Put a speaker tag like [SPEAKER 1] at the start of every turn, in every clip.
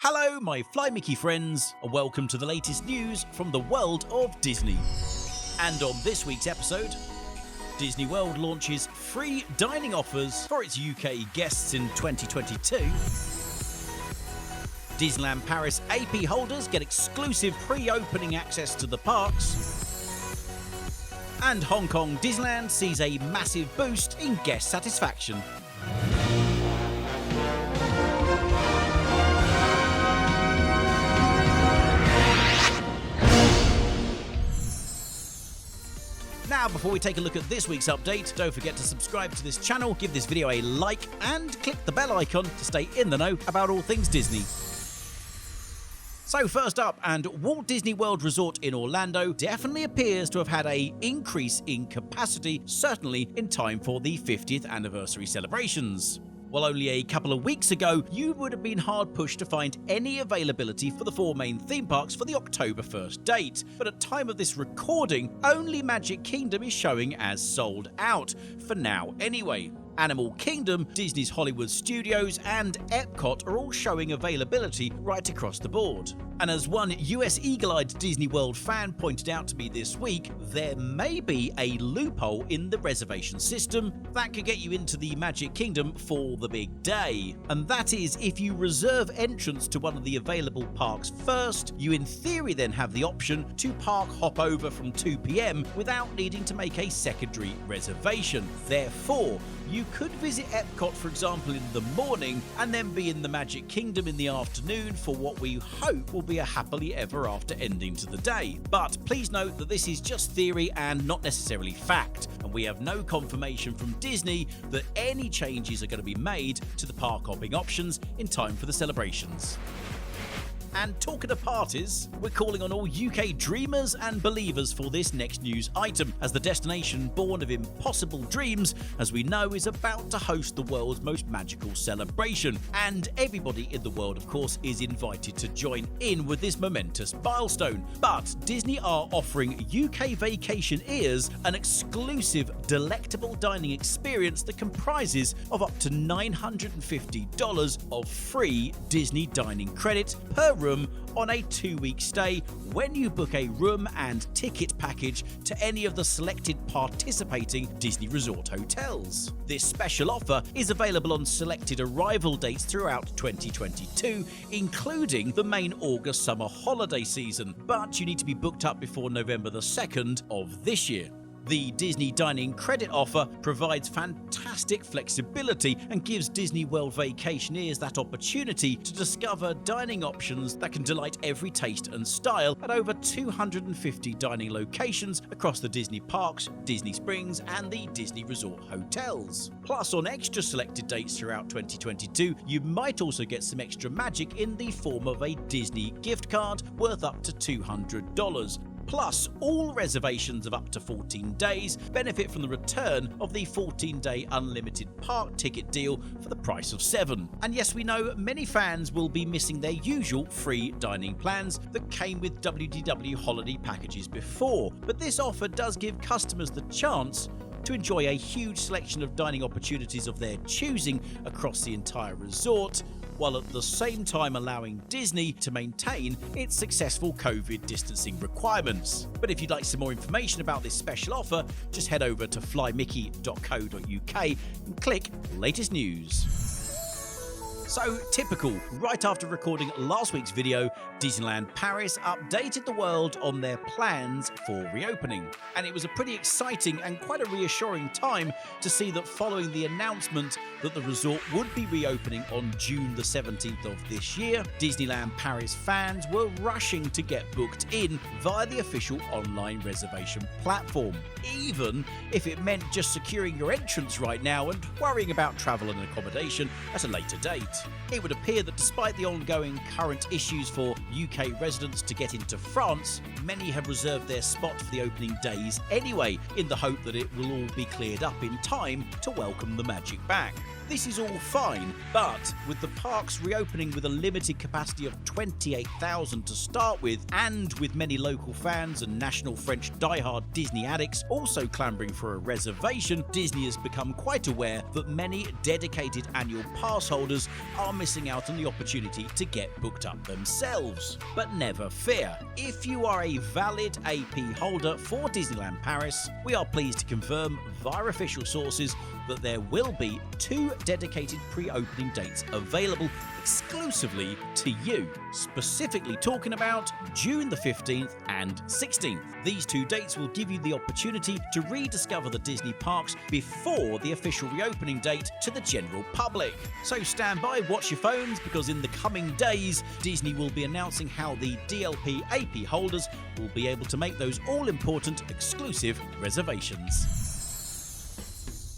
[SPEAKER 1] Hello, my Fly Mickey friends, and welcome to the latest news from the world of Disney. And on this week's episode, Disney World launches free dining offers for its UK guests in 2022. Disneyland Paris AP holders get exclusive pre-opening access to the parks. And Hong Kong Disneyland sees a massive boost in guest satisfaction. Now, before we take a look at this week's update, don't forget to subscribe to this channel, give this video a like, and click the bell icon to stay in the know about all things Disney. So first up, and Walt Disney World Resort in Orlando definitely appears to have had an increase in capacity, certainly in time for the 50th anniversary celebrations. Well, only a couple of weeks ago, you would have been hard-pushed to find any availability for the four main theme parks for the October 1st date. But at time of this recording, only Magic Kingdom is showing as sold out, for now anyway. Animal Kingdom, Disney's Hollywood Studios, and Epcot are all showing availability right across the board. And as one US eagle-eyed Disney World fan pointed out to me this week, there may be a loophole in the reservation system that could get you into the Magic Kingdom for the big day. And that is, if you reserve entrance to one of the available parks first, you in theory then have the option to park hop over from 2 PM without needing to make a secondary reservation. Therefore, you could visit Epcot, for example, in the morning and then be in the Magic Kingdom in the afternoon for what we hope will be a happily ever after ending to the day. But please note that this is just theory and not necessarily fact, and we have no confirmation from Disney that any changes are going to be made to the park hopping options in time for the celebrations. And talking of parties, we're calling on all UK dreamers and believers for this next news item, as the destination born of impossible dreams, as we know, is about to host the world's most magical celebration. And everybody in the world, of course, is invited to join in with this momentous milestone. But Disney are offering UK vacationeers an exclusive, delectable dining experience that comprises of up to $950 of free Disney dining credit per room on a 2-week stay when you book a room and ticket package to any of the selected participating Disney Resort hotels. This special offer is available on selected arrival dates throughout 2022, including the main August summer holiday season, but you need to be booked up before November the 2nd of this year. The Disney Dining Credit offer provides fantastic flexibility and gives Disney World vacationeers that opportunity to discover dining options that can delight every taste and style at over 250 dining locations across the Disney parks, Disney Springs, and the Disney Resort hotels. Plus, on extra selected dates throughout 2022, you might also get some extra magic in the form of a Disney gift card worth up to $200. Plus, all reservations of up to 14 days benefit from the return of the 14-day unlimited park ticket deal for the price of 7. And yes, we know many fans will be missing their usual free dining plans that came with WDW holiday packages before, but this offer does give customers the chance to enjoy a huge selection of dining opportunities of their choosing across the entire resort, while at the same time allowing Disney to maintain its successful COVID distancing requirements. But if you'd like some more information about this special offer, just head over to flymickey.co.uk and click Latest News. So typical, right after recording last week's video, Disneyland Paris updated the world on their plans for reopening. And it was a pretty exciting and quite a reassuring time to see that following the announcement that the resort would be reopening on June the 17th of this year, Disneyland Paris fans were rushing to get booked in via the official online reservation platform, even if it meant just securing your entrance right now and worrying about travel and accommodation at a later date. It would appear that despite the ongoing current issues for UK residents to get into France, many have reserved their spot for the opening days anyway, in the hope that it will all be cleared up in time to welcome the magic back. This is all fine, but with the parks reopening with a limited capacity of 28,000 to start with, and with many local fans and national French diehard Disney addicts also clambering for a reservation, Disney has become quite aware that many dedicated annual pass holders are missing out on the opportunity to get booked up themselves. But never fear, if you are a valid AP holder for Disneyland Paris, we are pleased to confirm via official sources that there will be 2 dedicated pre-opening dates available exclusively to you, specifically talking about June the 15th and 16th. These 2 dates will give you the opportunity to rediscover the Disney parks before the official reopening date to the general public. So stand by, watch your phones, because in the coming days, Disney will be announcing how the DLP AP holders will be able to make those all-important exclusive reservations.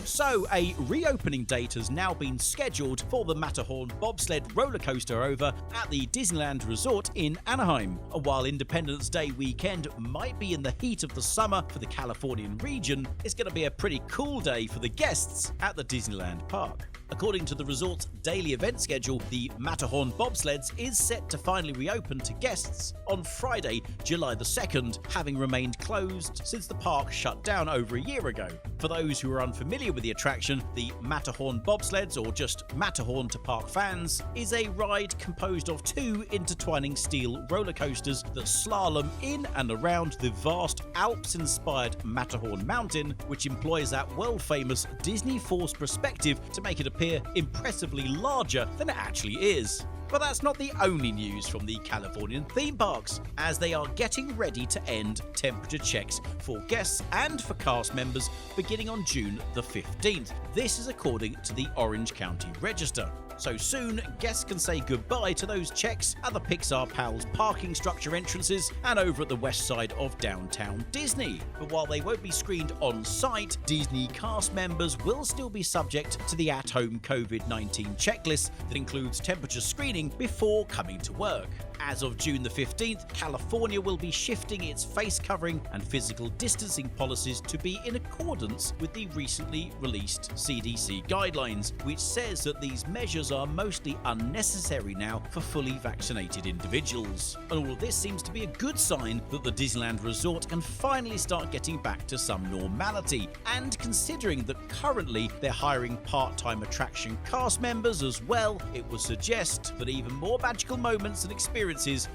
[SPEAKER 1] So, a reopening date has now been scheduled for the Matterhorn bobsled roller coaster over at the Disneyland Resort in Anaheim. While Independence Day weekend might be in the heat of the summer for the Californian region, it's going to be a pretty cool day for the guests at the Disneyland park. According to the resort's daily event schedule, the Matterhorn bobsleds is set to finally reopen to guests on Friday, July the 2nd, having remained closed since the park shut down over a year ago. For those who are unfamiliar with the attraction, the Matterhorn bobsleds, or just Matterhorn to park fans, is a ride composed of 2 intertwining steel roller coasters that slalom in and around the vast Alps-inspired Matterhorn mountain, which employs that world-famous Disney Force perspective to make it appear impressively larger than it actually is. But that's not the only news from the Californian theme parks, as they are getting ready to end temperature checks for guests and for cast members beginning on June the 15th. This is according to the Orange County Register. So soon, guests can say goodbye to those checks at the Pixar Pals parking structure entrances and over at the west side of downtown Disney. But while they won't be screened on site, Disney cast members will still be subject to the at-home COVID-19 checklist that includes temperature screening before coming to work. As of June the 15th, California will be shifting its face covering and physical distancing policies to be in accordance with the recently released CDC guidelines, which says that these measures are mostly unnecessary now for fully vaccinated individuals. And all of this seems to be a good sign that the Disneyland Resort can finally start getting back to some normality. And considering that currently they're hiring part-time attraction cast members as well, it would suggest that even more magical moments and experiences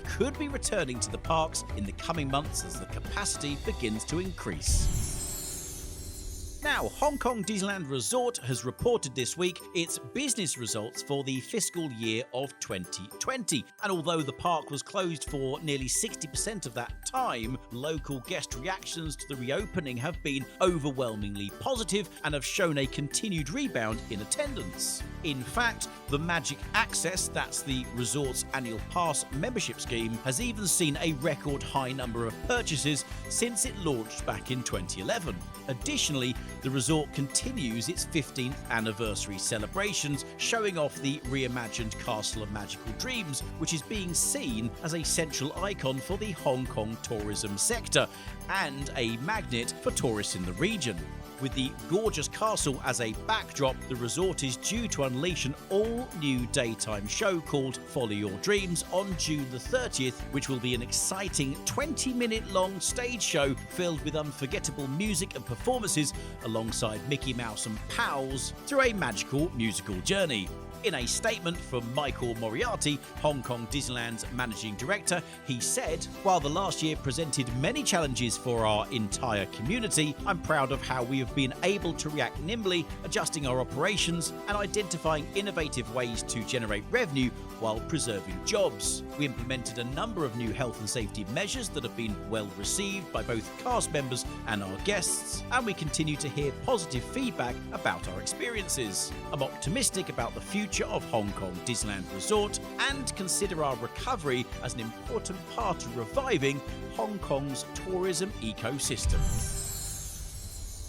[SPEAKER 1] could be returning to the parks in the coming months as the capacity begins to increase. Now, Hong Kong Disneyland Resort has reported this week its business results for the fiscal year of 2020. And although the park was closed for nearly 60% of that time, local guest reactions to the reopening have been overwhelmingly positive and have shown a continued rebound in attendance. In fact, the Magic Access, that's the resort's annual pass membership scheme, has even seen a record high number of purchases since it launched back in 2011. Additionally, the resort continues its 15th anniversary celebrations, showing off the reimagined Castle of Magical Dreams, which is being seen as a central icon for the Hong Kong tourism sector and a magnet for tourists in the region. With the gorgeous castle as a backdrop, the resort is due to unleash an all-new daytime show called Follow Your Dreams on June the 30th, which will be an exciting 20-minute-long stage show filled with unforgettable music and performances alongside Mickey Mouse and pals through a magical musical journey. In a statement from Michael Moriarty, Hong Kong Disneyland's managing director, he said, "While the last year presented many challenges for our entire community, I'm proud of how we have been able to react nimbly, adjusting our operations and identifying innovative ways to generate revenue while preserving jobs. We implemented a number of new health and safety measures that have been well received by both cast members and our guests, and we continue to hear positive feedback about our experiences. I'm optimistic about the future of Hong Kong Disneyland Resort and consider our recovery as an important part of reviving Hong Kong's tourism ecosystem."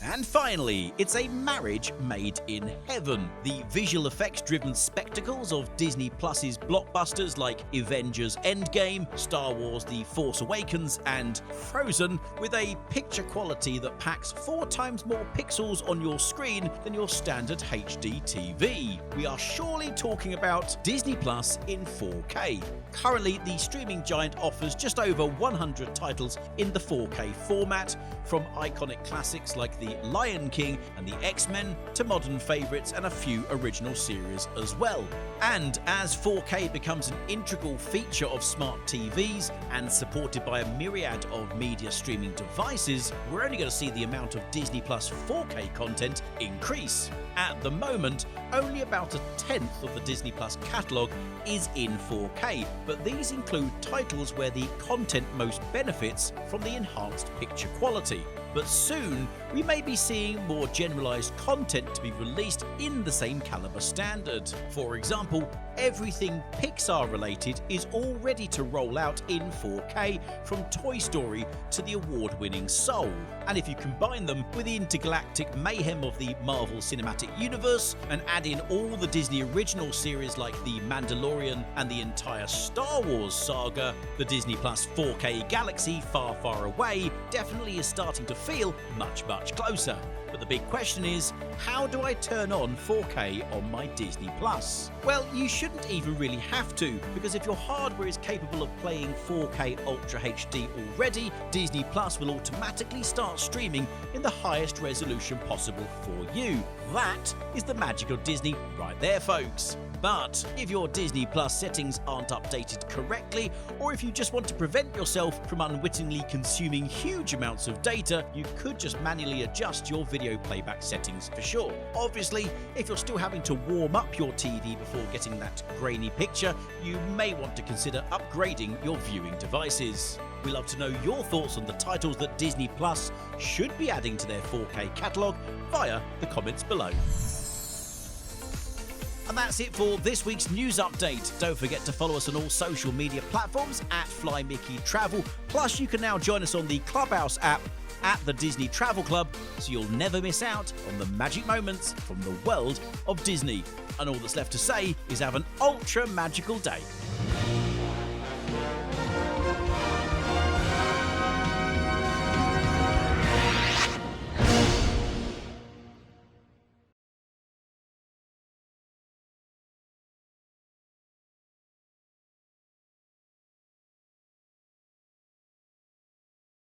[SPEAKER 1] And finally, it's a marriage made in heaven. The visual effects-driven spectacles of Disney Plus's blockbusters like Avengers Endgame, Star Wars The Force Awakens, and Frozen, with a picture quality that packs 4 times more pixels on your screen than your standard HD TV. We are surely talking about Disney Plus in 4K. Currently, the streaming giant offers just over 100 titles in the 4K format, from iconic classics like The Lion King and the X-Men to modern favourites and a few original series as well. And as 4K becomes an integral feature of smart TVs and supported by a myriad of media streaming devices, we're only going to see the amount of Disney Plus 4K content increase. At the moment, only about 1/10 of the Disney Plus catalogue is in 4K, but these include titles where the content most benefits from the enhanced picture quality. But soon, we may be seeing more generalised content to be released in the same calibre standard. For example, everything Pixar related is all ready to roll out in 4K, from Toy Story to the award-winning Soul. And if you combine them with the intergalactic mayhem of the Marvel Cinematic Universe and add in all the Disney original series like The Mandalorian and the entire Star Wars saga, the Disney Plus 4K galaxy far, far away definitely is starting to feel much, much closer. But the big question is, how do I turn on 4K on my Disney Plus? Well, you shouldn't even really have to, because if your hardware is capable of playing 4K Ultra HD already, Disney Plus will automatically start streaming in the highest resolution possible for you. That is the magic of Disney right there, folks. But if your Disney Plus settings aren't updated correctly, or if you just want to prevent yourself from unwittingly consuming huge amounts of data, you could just manually adjust your video playback settings for sure. Obviously, if you're still having to warm up your TV before getting that grainy picture, you may want to consider upgrading your viewing devices. We love to know your thoughts on the titles that Disney Plus should be adding to their 4K catalogue via the comments below. And that's it for this week's news update. Don't forget to follow us on all social media platforms at FlyMickeyTravel. Plus, you can now join us on the Clubhouse app at the Disney Travel Club, so you'll never miss out on the magic moments from the world of Disney. And all that's left to say is have an ultra magical day.